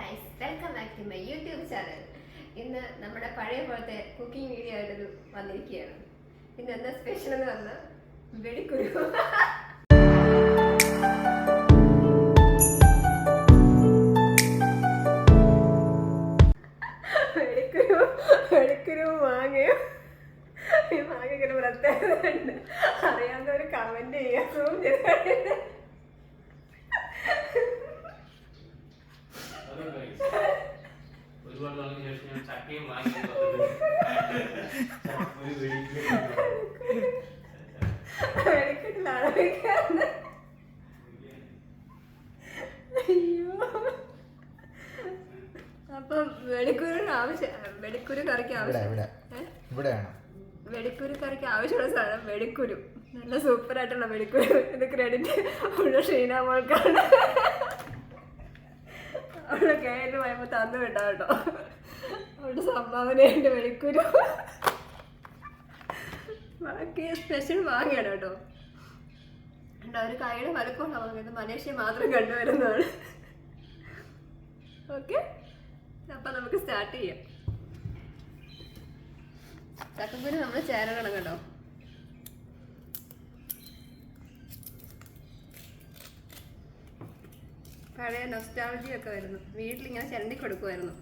Guys, welcome back to my YouTube channel. ഇന്ന് നമ്മുടെ പഴയ പോലത്തെ കുക്കിംഗ് വീഡിയോ ആയിട്ട് വന്നിരിക്കുകയാണ്. ഇന്ന് എന്താ സ്പെഷ്യൽ എന്ന് പറഞ്ഞാൽ വെടിക്കുരു. വെടിക്കുരു മാങ്ങയും ഈ മാങ്ങയ്ക്ക് ഒരു പ്രത്യേകത ഉണ്ട്. അറിയാവുന്നവർ കമന്റ് ചെയ്യാം. അപ്പം വെടിക്കുരു കറിക്ക് ആവശ്യമുള്ള സാധനം വെടിക്കുരു. നല്ല സൂപ്പർ ആയിട്ടുള്ള വെടിക്കുരു. ഇത് ക്രെഡിറ്റ് ഉള്ള ഷീന മോൾക്കാണ്. അവളുടെ കയ്യിൽ പോയപ്പോൾ തന്നു വിട്ടാ കേട്ടോ. അവളുടെ സംഭാവനയുണ്ട് വെടിക്കുരു. ബാക്കി സ്പെഷ്യൽ വാങ്ങിയാണ് കേട്ടോ. ഒരു കൈയുടെ വലുപ്പമുള്ള വാങ്ങിയത് മലേഷ്യ മാത്രം കണ്ടുവരുന്നതാണ്. ഓക്കെ, അപ്പം നമുക്ക് സ്റ്റാർട്ട് ചെയ്യാം. ചക്കക്കുരു നമ്മൾ ചേരണം കേട്ടോ. പഴയ നൊസ്റ്റാൾജിയൊക്കെ വരുന്നു. വീട്ടിലിങ്ങനെ ചിരണ്ടി കൊടുക്കുമായിരുന്നു.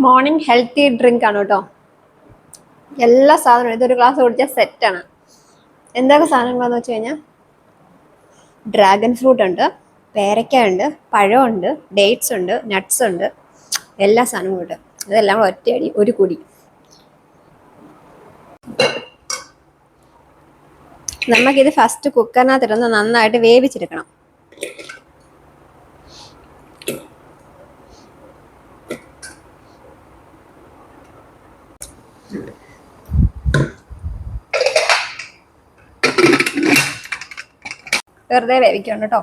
മോർണിംഗ് ഹെൽത്തി ഡ്രിങ്ക് ആണ് കേട്ടോ. എല്ലാ സാധനവും ഇതൊരു ഗ്ലാസ് കുടിച്ചാൽ സെറ്റാണ്. എന്തൊക്കെ സാധനങ്ങളാന്ന് വെച്ച് കഴിഞ്ഞാൽ ഡ്രാഗൺ ഫ്രൂട്ട് ഉണ്ട്, പേരയ്ക്ക ഉണ്ട്, പഴമുണ്ട്, ഡേറ്റ്സ് ഉണ്ട്, നട്ട്സ് ഉണ്ട്, എല്ലാ സാധനവും ഉണ്ട്. ഇതെല്ലാം കൂടെ ഒറ്റയടി ഒരു കുടി. നമുക്കിത് ഫസ്റ്റ് കുക്കറിനകത്തിരുന്ന് നന്നായിട്ട് വേവിച്ചെടുക്കണം. വെറുതെ വേവിക്കണം കേട്ടോ.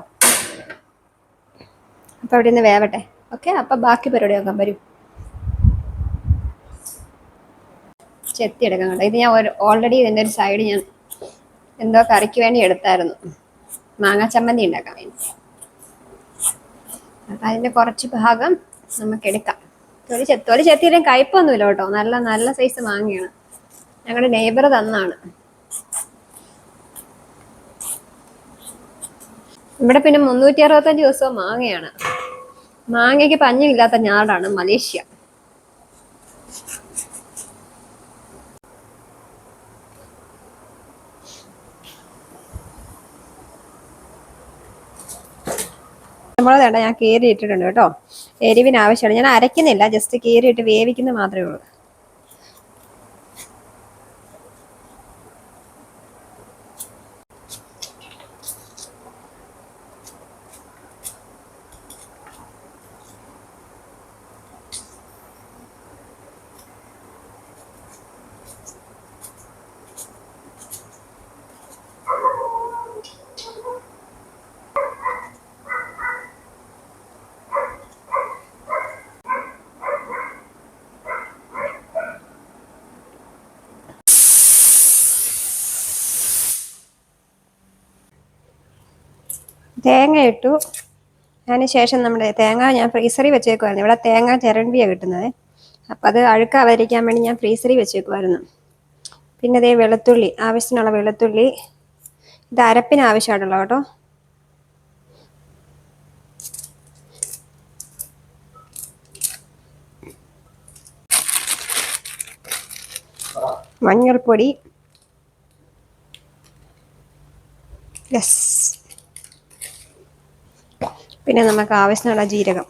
അപ്പം അവിടെ നിന്ന് വേവട്ടെ. ഓക്കെ, അപ്പം ബാക്കി പരിപാടി നോക്കാൻ വരും. ചെത്തിയെടുക്കാം കേട്ടോ. ഇത് ഞാൻ ഓൾറെഡി ഇതിൻ്റെ ഒരു സൈഡ് ഞാൻ എന്തോ കറിക്ക് വേണ്ടി എടുത്തായിരുന്നു, മാങ്ങ ചമ്മന്തി ഉണ്ടാക്കാൻ വേണ്ടി. അപ്പം അതിൻ്റെ കുറച്ച് ഭാഗം നമുക്ക് എടുക്കാം. തൊലി ചെത്തിയിടും കയ്പൊന്നുമില്ല കേട്ടോ. നല്ല നല്ല സൈസ് മാങ്ങയാണ്. ഞങ്ങളുടെ നെയ്ബർ തന്നാണ്. ഇവിടെ പിന്നെ 365 ദിവസവും മാങ്ങയാണ്. മാങ്ങയ്ക്ക് പഞ്ഞമില്ലാത്ത നാടാണ് മലേഷ്യ. നമ്മളെ ഞാൻ കീറി ഇട്ടിട്ടുണ്ട് കേട്ടോ. എരിവിന് ആവശ്യമാണ്. ഞാൻ അരയ്ക്കുന്നില്ല, ജസ്റ്റ് കീറിയിട്ട് വേവിക്കുന്നത് മാത്രമേ ഉള്ളൂ. തേങ്ങ ഇട്ടു. അതിന് ശേഷം നമ്മുടെ തേങ്ങ ഞാൻ ഫ്രീസറിൽ വെച്ചേക്കുമായിരുന്നു. ഇവിടെ തേങ്ങ ചിരണ്ടിയാണ് കിട്ടുന്നത്. അപ്പം അത് അഴുക്കാവാതിരിക്കാൻ വേണ്ടി ഞാൻ ഫ്രീസറിൽ വെച്ചേക്കുമായിരുന്നു. പിന്നെ അതേ വെളുത്തുള്ളി, ആവശ്യത്തിനുള്ള വെളുത്തുള്ളി. ഇത് അരപ്പിന് ആവശ്യമായിട്ടുള്ള കേട്ടോ. മഞ്ഞൾപ്പൊടി, യെസ്. പിന്നെ നമുക്ക് ആവശ്യമുള്ള ജീരകം.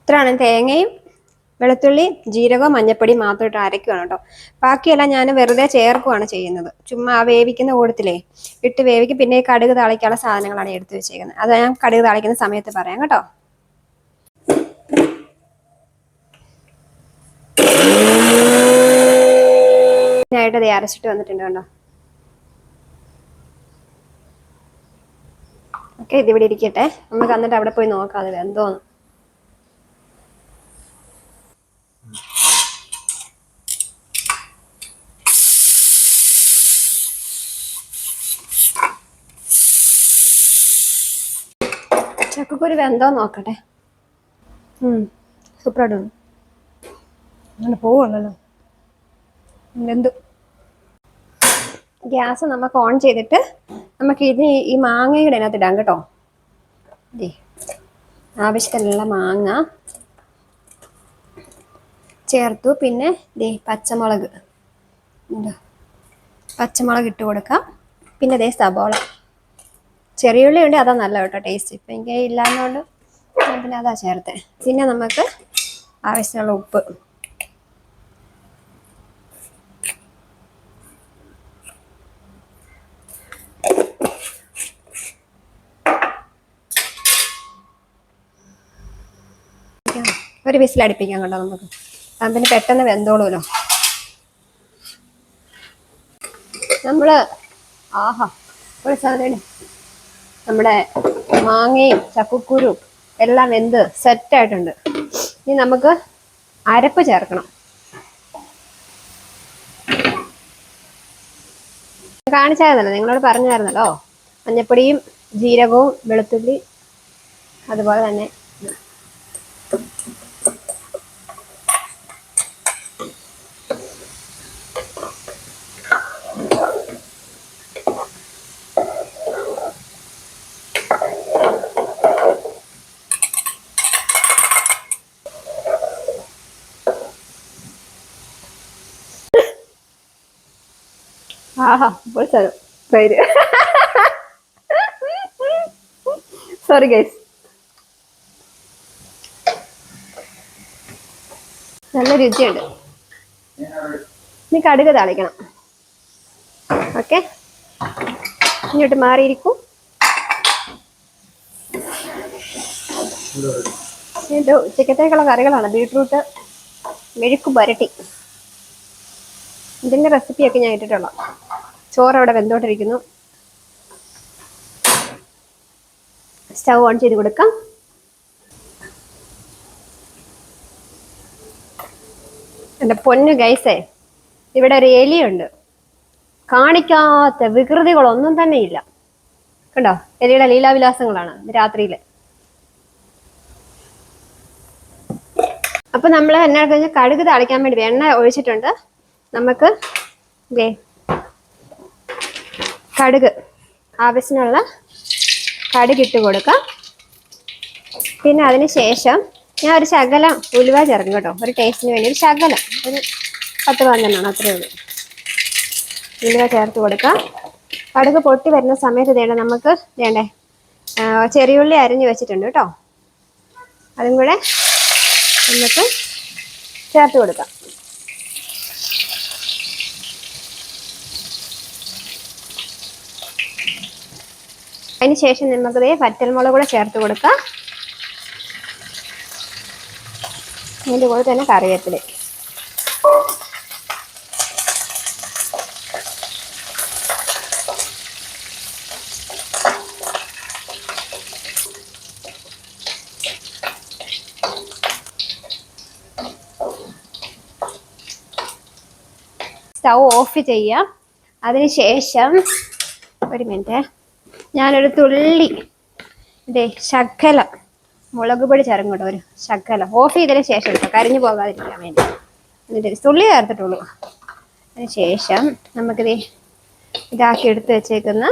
ഇത്രയാണ്. തേങ്ങയും വെളുത്തുള്ളി ജീരകവും മഞ്ഞപ്പൊടി മാത്രം ഇട്ട് അരയ്ക്കുകയാണ് കേട്ടോ. ബാക്കിയെല്ലാം ഞാൻ വെറുതെ ചേർക്കുകയാണ് ചെയ്യുന്നത്. ചുമ്മാ വേവിക്കുന്ന കൂടത്തിലേ ഇട്ട് വേവിക്കും. പിന്നെ കടുക് താളിക്കാനുള്ള സാധനങ്ങളാണ് എടുത്തു വെച്ചേക്കുന്നത്. അത് ഞാൻ കടുക് താളിക്കുന്ന സമയത്ത് പറയാം കേട്ടോ. ആയിട്ട് അത് അരച്ചിട്ട് വന്നിട്ടുണ്ട് കേട്ടോ. ഓക്കെ, ഇതിവിടെ ഇരിക്കട്ടെ. നമുക്ക് എന്നിട്ട് അവിടെ പോയി നോക്കാം അത് എന്തോന്ന്. ചക്കക്കുരു വെന്തോ നോക്കട്ടെ. സൂപ്പറായിട്ട് അങ്ങനെ പോവുള്ളല്ലോ. വെന്തു. ഗ്യാസ് നമുക്ക് ഓൺ ചെയ്തിട്ട് നമുക്ക് ഇത് ഈ മാങ്ങയുടെ അതിനകത്ത് ഇടാം കേട്ടോ. ആവശ്യത്തിനുള്ള മാങ്ങ ചേർത്തു. പിന്നെ പച്ചമുളക് ഇട്ട് കൊടുക്കാം. പിന്നെ സബോള, ചെറിയുള്ളി ഉണ്ട്, അതാ നല്ല കേട്ടോ ടേസ്റ്റ്. ഇപ്പം എനിക്ക് ഇല്ലാന്നോണ്ട് പിന്നെ അതാ ചേർത്തേ. പിന്നെ നമുക്ക് ആവശ്യമുള്ള ഉപ്പ്, ഒരു വിസിലടിപ്പിക്കാം കേട്ടോ നമുക്ക്. പിന്നെ പെട്ടെന്ന് വെന്തോളൂല്ലോ. നമ്മള് ഒരു സാധനം നമ്മുടെ മാങ്ങയും ചക്കക്കുരും എല്ലാം വെന്ത് സെറ്റായിട്ടുണ്ട്. ഇനി നമുക്ക് അരപ്പ് ചേർക്കണം. കാണിച്ചായിരുന്നല്ലോ, നിങ്ങളോട് പറഞ്ഞായിരുന്നല്ലോ. മഞ്ഞപ്പൊടിയും ജീരകവും വെളുത്തുള്ളി അതുപോലെ തന്നെ സോറി ഗൈസ്. നല്ല രുചിയുണ്ട്. ഇനി കടുക് താളിക്കണം. ഓക്കെ, ഇങ്ങോട്ട് മാറിയിരിക്കൂ. ഇത് ഉച്ചക്കത്തേക്കുള്ള കറികളാണ്. ബീട്രൂട്ട് മെഴുക്ക് പുരട്ടി, ഇതിന്റെ റെസിപ്പിയൊക്കെ ഞാൻ ഇട്ടിട്ടുള്ള. ചോറ് അവിടെ വെന്തോണ്ടിരിക്കുന്നു. സ്റ്റൗ ഓൺ ചെയ്ത് കൊടുക്കാം. എൻ്റെ പൊന്നു ഗൈസേ, ഇവിടെ ഒരു എലിയുണ്ട്. കാണിക്കാത്ത വികൃതികളൊന്നും തന്നെ ഇല്ല. കണ്ടോ, എലിയുടെ ലീലാവിലാസങ്ങളാണ് രാത്രിയില്. അപ്പൊ നമ്മൾ എന്നാ കഴിഞ്ഞാൽ കടുക് താളിക്കാൻ വേണ്ടി എണ്ണ ഒഴിച്ചിട്ടുണ്ട്. നമുക്ക് കടുക് ആവശ്യത്തിനുള്ള കടുക് ഇട്ട് കൊടുക്കാം. പിന്നെ അതിന് ശേഷം ഞാൻ ഒരു ശകലം ഉലുവ ചേർക്കും കേട്ടോ, ഒരു ടേസ്റ്റിന് വേണ്ടി. ഒരു ശകലം, ഒരു 10-15 അത്രയേ ഉള്ളൂ. ഉലുവ ചേർത്ത് കൊടുക്കാം. കടുക് പൊട്ടി വരുന്ന സമയത്ത് നമുക്ക് ചെറിയുള്ളി അരിഞ്ഞു വെച്ചിട്ടുണ്ട് കേട്ടോ. അതും കൂടെ നമുക്ക് ചേർത്ത് കൊടുക്കാം. അതിന് ശേഷം നമുക്ക് വറ്റൽമുളക് കൂടെ ചേർത്ത് കൊടുക്കാം. അതിൻ്റെ കൂടെ തന്നെ കറിവേപ്പില. സ്റ്റൗ ഓഫ് ചെയ്യാം. അതിനുശേഷം ഒരു മിനിറ്റ്, ഞാനൊരു തുള്ളി ശകലം മുളക് പൊടി ചേർക്കും കേട്ടോ. ഒരു ശകലം ഓഫ് ചെയ്തതിന് ശേഷം കേട്ടോ, കരിഞ്ഞു പോകാതിരിക്കാൻ വേണ്ടി. എന്നിട്ട് തുള്ളി ചേർത്തിട്ടുള്ളൂ. അതിന് ശേഷം നമുക്കിത് ഇതാക്കി എടുത്ത് വെച്ചേക്കുന്ന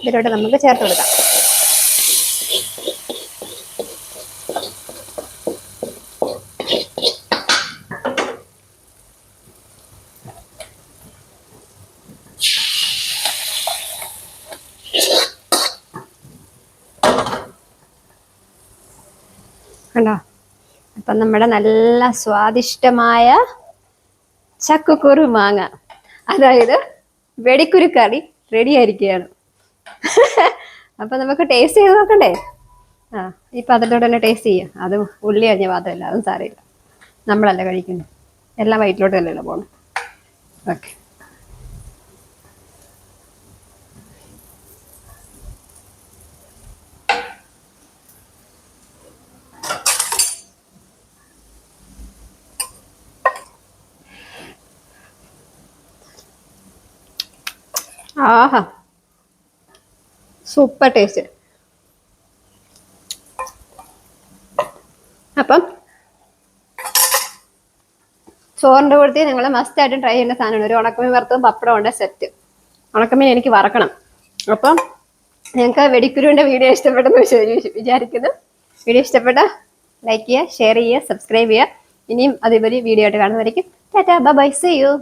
ഇതിലോട്ട് നമുക്ക് ചേർത്ത് കൊടുക്കാം. കണ്ടോ, അപ്പം നമ്മുടെ നല്ല സ്വാദിഷ്ടമായ ചക്കക്കുരു മാങ്ങ, അതായത് വെടിക്കുരു കറി റെഡി ആയിരിക്കുകയാണ്. അപ്പൊ നമുക്ക് ടേസ്റ്റ് ചെയ്ത് നോക്കണ്ടേ? ആ ഈ പാത്രത്തോടെ തന്നെ ടേസ്റ്റ് ചെയ്യാം. അത് ഉള്ളി അരിഞ്ഞ പാത്രമല്ല, അതും സാരമില്ല, നമ്മളല്ല കഴിക്കുന്നത്, എല്ലാം വയറ്റിലോട്ട് തന്നെയല്ലോ പോകണം. ഓക്കെ. ആഹാ, സൂപ്പർ ടേസ്റ്റ്. അപ്പം ചോറിൻ്റെ കൂടത്തിൽ നിങ്ങൾ മസ്റ്റ് ആയിട്ടും ട്രൈ ചെയ്യേണ്ട സാധനമാണ് ഒരു ഉണക്കമീൻ വറുത്തതും പപ്പടം ഉണ്ട് സെറ്റ്. ഉണക്കമീൻ എനിക്ക് വറക്കണം. അപ്പം ഞങ്ങൾക്ക് വെടിക്കുരുവിൻ്റെ വീഡിയോ ഇഷ്ടപ്പെട്ടെന്ന് വിചാരിക്കുന്നു. വീഡിയോ ഇഷ്ടപ്പെട്ട ലൈക്ക് ചെയ്യുക, ഷെയർ ചെയ്യുക, സബ്സ്ക്രൈബ് ചെയ്യുക. ഇനിയും അതേപോലെ വീഡിയോ ആയിട്ട് കാണുന്നതായിരിക്കും. Tata, bye bye, see U.